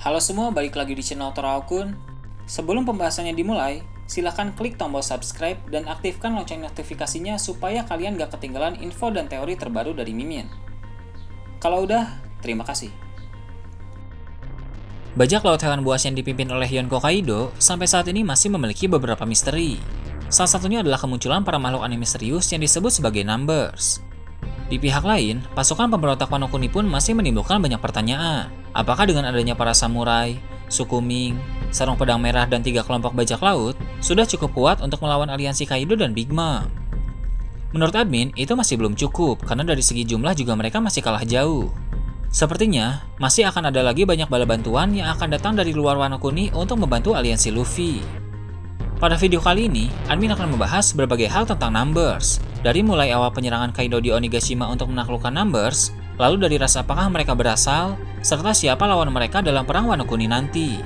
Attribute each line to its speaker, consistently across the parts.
Speaker 1: Halo semua, balik lagi di channel Toraokun. Sebelum pembahasannya dimulai, silahkan klik tombol subscribe dan aktifkan lonceng notifikasinya supaya kalian gak ketinggalan info dan teori terbaru dari Mimin. Kalau udah, terima kasih. Bajak laut hewan buas yang dipimpin oleh Yonko Kaido sampai saat ini masih memiliki beberapa misteri. Salah satunya adalah kemunculan para makhluk aneh misterius yang disebut sebagai Numbers. Di pihak lain, pasukan pemberontak Wano Kuni pun masih menimbulkan banyak pertanyaan. Apakah dengan adanya para samurai, suku Ming, sarung pedang merah dan 3 kelompok bajak laut sudah cukup kuat untuk melawan aliansi Kaido dan Big Mom? Menurut admin, itu masih belum cukup karena dari segi jumlah juga mereka masih kalah jauh. Sepertinya, masih akan ada lagi banyak bala bantuan yang akan datang dari luar Wano Kuni untuk membantu aliansi Luffy. Pada video kali ini, admin akan membahas berbagai hal tentang Numbers. Dari mulai awal penyerangan Kaido di Onigashima untuk menaklukkan Numbers, lalu dari ras apakah mereka berasal, serta siapa lawan mereka dalam perang Wano Kuni nanti.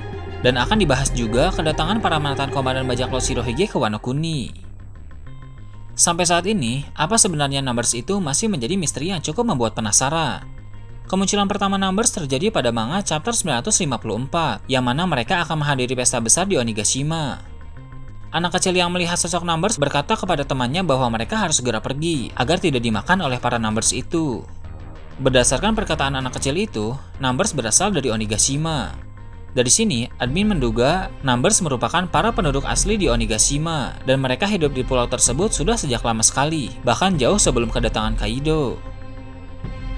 Speaker 1: Dan akan dibahas juga kedatangan para mantan komandan bajak laut Shirohige ke Wano Kuni. Sampai saat ini, apa sebenarnya Numbers itu masih menjadi misteri yang cukup membuat penasaran. Kemunculan pertama Numbers terjadi pada manga chapter 954, yang mana mereka akan menghadiri pesta besar di Onigashima. Anak kecil yang melihat sosok Numbers berkata kepada temannya bahwa mereka harus segera pergi agar tidak dimakan oleh para Numbers itu. Berdasarkan perkataan anak kecil itu, Numbers berasal dari Onigashima. Dari sini, admin menduga Numbers merupakan para penduduk asli di Onigashima dan mereka hidup di pulau tersebut sudah sejak lama sekali, bahkan jauh sebelum kedatangan Kaido.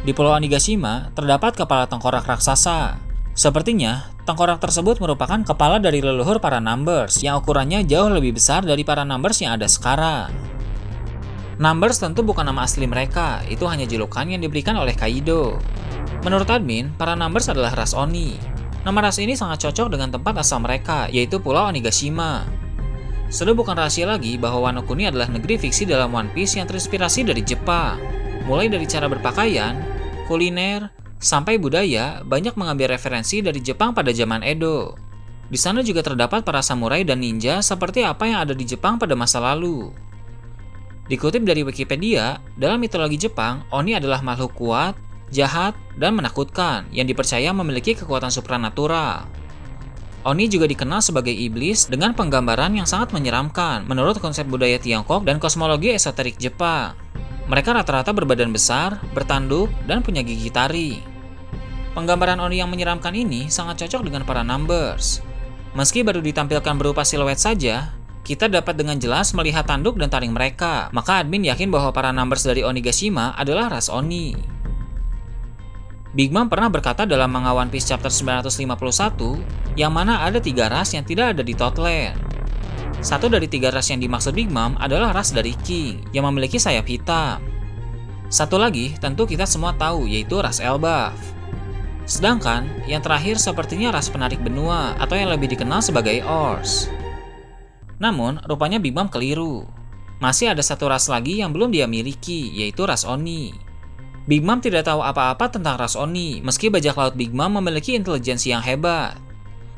Speaker 1: Di pulau Onigashima terdapat kepala tengkorak raksasa. Sepertinya, tengkorak tersebut merupakan kepala dari leluhur para Numbers yang ukurannya jauh lebih besar dari para Numbers yang ada sekarang. Numbers tentu bukan nama asli mereka, itu hanya julukan yang diberikan oleh Kaido. Menurut admin, para Numbers adalah ras Oni. Nama ras ini sangat cocok dengan tempat asal mereka, yaitu Pulau Onigashima. Sudah bukan rahasia lagi bahwa Wano Kuni adalah negeri fiksi dalam One Piece yang terinspirasi dari Jepang. Mulai dari cara berpakaian, kuliner, sampai budaya, banyak mengambil referensi dari Jepang pada zaman Edo. Di sana juga terdapat para samurai dan ninja seperti apa yang ada di Jepang pada masa lalu. Dikutip dari Wikipedia, dalam mitologi Jepang, Oni adalah makhluk kuat, jahat, dan menakutkan yang dipercaya memiliki kekuatan supranatural. Oni juga dikenal sebagai iblis dengan penggambaran yang sangat menyeramkan menurut konsep budaya Tiongkok dan kosmologi esoterik Jepang. Mereka rata-rata berbadan besar, bertanduk, dan punya gigi taring. Penggambaran Oni yang menyeramkan ini sangat cocok dengan para Numbers. Meski baru ditampilkan berupa siluet saja, kita dapat dengan jelas melihat tanduk dan taring mereka. Maka admin yakin bahwa para Numbers dari Onigashima adalah ras Oni. Big Mom pernah berkata dalam manga One Piece chapter 951, yang mana ada 3 ras yang tidak ada di Totland. Satu dari 3 ras yang dimaksud Big Mom adalah ras dari King yang memiliki sayap hitam. Satu lagi tentu kita semua tahu, yaitu ras Elbaf. Sedangkan yang terakhir sepertinya ras penarik benua atau yang lebih dikenal sebagai Oars. Namun rupanya Big Mom keliru. Masih ada satu ras lagi yang belum dia miliki, yaitu ras Oni. Big Mom tidak tahu apa-apa tentang ras Oni meski bajak laut Big Mom memiliki intelijensi yang hebat.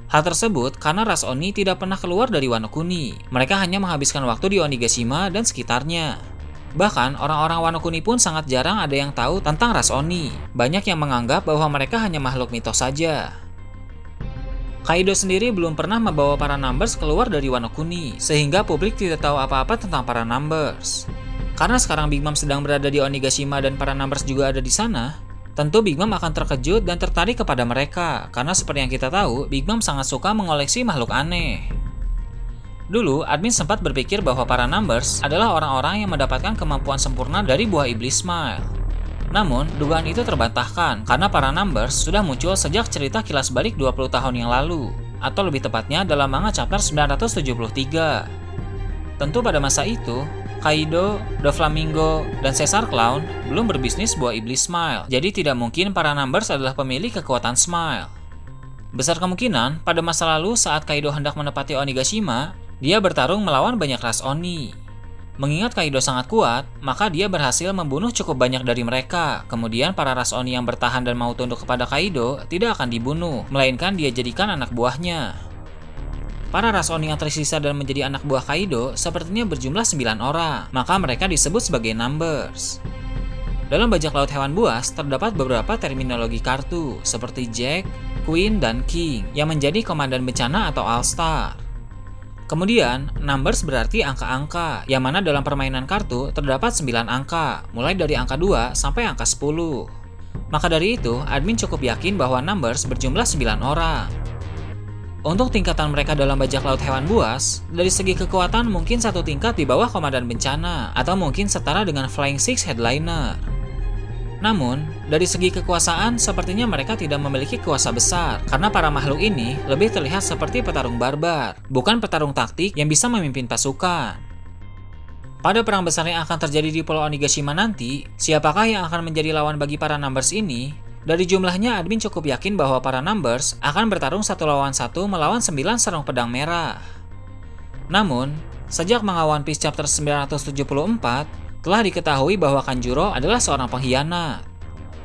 Speaker 1: Hal tersebut karena ras Oni tidak pernah keluar dari Wano Kuni. Mereka hanya menghabiskan waktu di Onigashima dan sekitarnya. Bahkan orang-orang Wano Kuni pun sangat jarang ada yang tahu tentang ras Oni. Banyak yang menganggap bahwa mereka hanya makhluk mitos saja. Kaido sendiri belum pernah membawa para Numbers keluar dari Wano Kuni, sehingga publik tidak tahu apa-apa tentang para Numbers. Karena sekarang Big Mom sedang berada di Onigashima dan para Numbers juga ada di sana, tentu Big Mom akan terkejut dan tertarik kepada mereka, karena seperti yang kita tahu, Big Mom sangat suka mengoleksi makhluk aneh. Dulu, admin sempat berpikir bahwa para Numbers adalah orang-orang yang mendapatkan kemampuan sempurna dari buah iblis Smile. Namun, dugaan itu terbantahkan karena para Numbers sudah muncul sejak cerita kilas balik 20 tahun yang lalu, atau lebih tepatnya dalam manga chapter 973. Tentu pada masa itu, Kaido, Doflamingo, dan Caesar Clown belum berbisnis buah iblis Smile, jadi tidak mungkin para Numbers adalah pemilik kekuatan Smile. Besar kemungkinan, pada masa lalu saat Kaido hendak menepati Onigashima, dia bertarung melawan banyak ras Oni. Mengingat Kaido sangat kuat, maka dia berhasil membunuh cukup banyak dari mereka. Kemudian para ras Oni yang bertahan dan mau tunduk kepada Kaido tidak akan dibunuh, melainkan dia jadikan anak buahnya. Para ras Oni yang tersisa dan menjadi anak buah Kaido sepertinya berjumlah 9 orang, maka mereka disebut sebagai Numbers. Dalam bajak laut hewan buas, terdapat beberapa terminologi kartu, seperti Jack, Queen, dan King yang menjadi komandan bencana atau All-Star. Kemudian, numbers berarti angka-angka, yang mana dalam permainan kartu terdapat 9 angka, mulai dari angka 2 sampai angka 10. Maka dari itu, admin cukup yakin bahwa numbers berjumlah 9 orang. Untuk tingkatan mereka dalam bajak laut hewan buas, dari segi kekuatan mungkin satu tingkat di bawah komandan bencana, atau mungkin setara dengan Flying Six Headliner. Namun, dari segi kekuasaan, sepertinya mereka tidak memiliki kuasa besar, karena para makhluk ini lebih terlihat seperti petarung barbar, bukan petarung taktik yang bisa memimpin pasukan. Pada perang besar yang akan terjadi di Pulau Onigashima nanti, siapakah yang akan menjadi lawan bagi para numbers ini? Dari jumlahnya, admin cukup yakin bahwa para numbers akan bertarung 1 lawan 1 melawan 9 sarung pedang merah. Namun, sejak manga One Piece chapter 974, telah diketahui bahwa Kanjuro adalah seorang pengkhianat.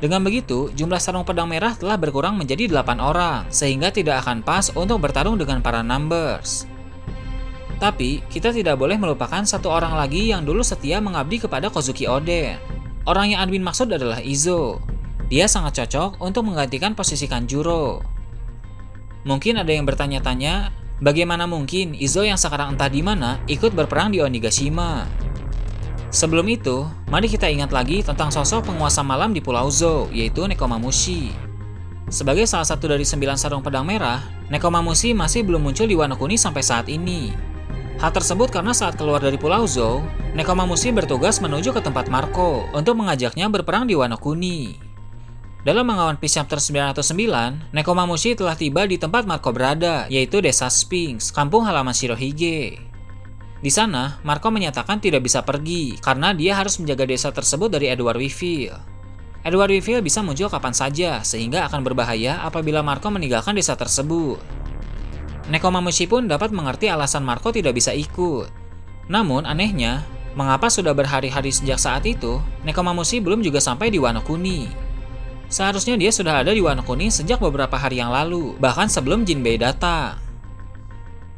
Speaker 1: Dengan begitu, jumlah sarung pedang merah telah berkurang menjadi 8 orang, sehingga tidak akan pas untuk bertarung dengan para numbers. Tapi, kita tidak boleh melupakan satu orang lagi yang dulu setia mengabdi kepada Kozuki Oden. Orang yang admin maksud adalah Izo. Dia sangat cocok untuk menggantikan posisi Kanjuro. Mungkin ada yang bertanya-tanya, bagaimana mungkin Izo yang sekarang entah di mana ikut berperang di Onigashima? Sebelum itu, mari kita ingat lagi tentang sosok penguasa malam di Pulau Zou, yaitu Nekomamushi. Sebagai salah satu dari 9 sarung pedang merah, Nekomamushi masih belum muncul di Wano Kuni sampai saat ini. Hal tersebut karena saat keluar dari Pulau Zou, Nekomamushi bertugas menuju ke tempat Marco untuk mengajaknya berperang di Wano Kuni. Dalam manga One Piece chapter 909, Nekomamushi telah tiba di tempat Marco berada, yaitu Desa Sphinx, kampung halaman Shirohige. Di sana, Marco menyatakan tidak bisa pergi karena dia harus menjaga desa tersebut dari Edward Weevil. Edward Weevil bisa muncul kapan saja, sehingga akan berbahaya apabila Marco meninggalkan desa tersebut. Nekomamushi pun dapat mengerti alasan Marco tidak bisa ikut. Namun, anehnya, mengapa sudah berhari-hari sejak saat itu, Nekomamushi belum juga sampai di Wano Kuni? Seharusnya dia sudah ada di Wano Kuni sejak beberapa hari yang lalu, bahkan sebelum Jinbei datang.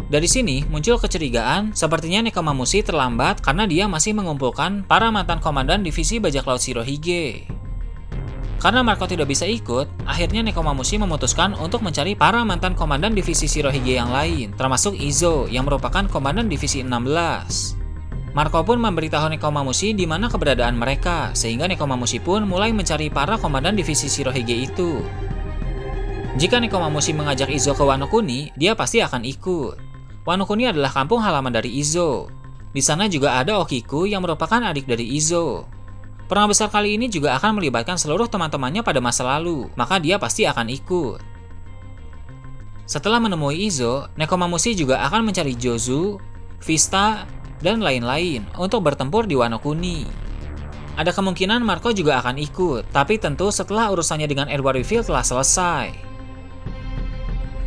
Speaker 1: Dari sini muncul kecurigaan, sepertinya Nekomamushi terlambat karena dia masih mengumpulkan para mantan komandan divisi bajak laut Shirohige. Karena Marco tidak bisa ikut, akhirnya Nekomamushi memutuskan untuk mencari para mantan komandan divisi Shirohige yang lain, termasuk Izo yang merupakan komandan divisi 16. Marco pun memberitahu Nekomamushi di mana keberadaan mereka, sehingga Nekomamushi pun mulai mencari para komandan divisi Shirohige itu. Jika Nekomamushi mengajak Izo ke Wano Kuni, dia pasti akan ikut. Wano Kuni adalah kampung halaman dari Izo. Di sana juga ada Okiku yang merupakan adik dari Izo. Perang besar kali ini juga akan melibatkan seluruh teman-temannya pada masa lalu, maka dia pasti akan ikut. Setelah menemui Izo, Nekomamushi juga akan mencari Jozu, Vista, dan lain-lain untuk bertempur di Wano Kuni. Ada kemungkinan Marco juga akan ikut, tapi tentu setelah urusannya dengan Edward Weevil telah selesai.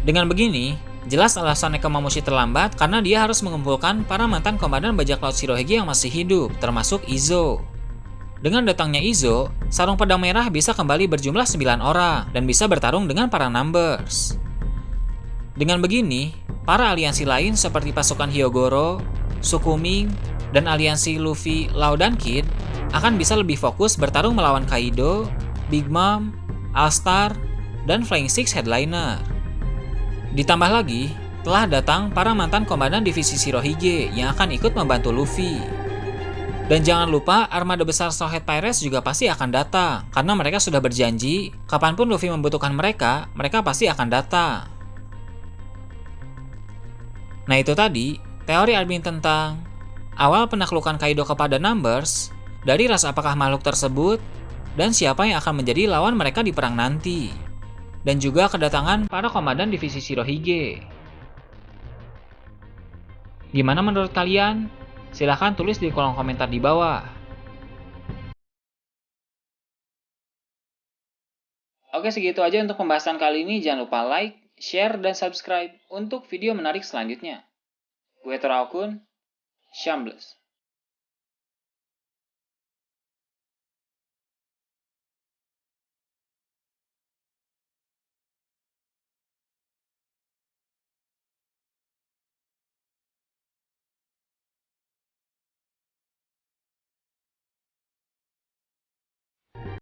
Speaker 1: Dengan begini, jelas alasan Nekomamushi terlambat karena dia harus mengumpulkan para mantan komandan bajak laut Shirohige yang masih hidup, termasuk Izo. Dengan datangnya Izo, sarung pedang merah bisa kembali berjumlah 9 orang dan bisa bertarung dengan para numbers. Dengan begini, para aliansi lain seperti pasukan Hyogoro, Sukuming, dan aliansi Luffy, Lau, dan Kid akan bisa lebih fokus bertarung melawan Kaido, Big Mom, All-Star, dan Flying Six Headliner. Ditambah lagi, telah datang para mantan komandan divisi Shirohige yang akan ikut membantu Luffy. Dan jangan lupa armada besar Straw Hat Pirates juga pasti akan datang, karena mereka sudah berjanji, kapanpun Luffy membutuhkan mereka, mereka pasti akan datang. Nah itu tadi, teori admin tentang awal penaklukan Kaido kepada Numbers, dari ras apakah makhluk tersebut, dan siapa yang akan menjadi lawan mereka di perang nanti. Dan juga kedatangan para komandan divisi Shirohige. Gimana menurut kalian? Silahkan tulis di kolom komentar di bawah. Oke, segitu aja untuk pembahasan kali ini. Jangan lupa like, share, dan subscribe untuk video menarik selanjutnya. Gue Toraokun, Shambles.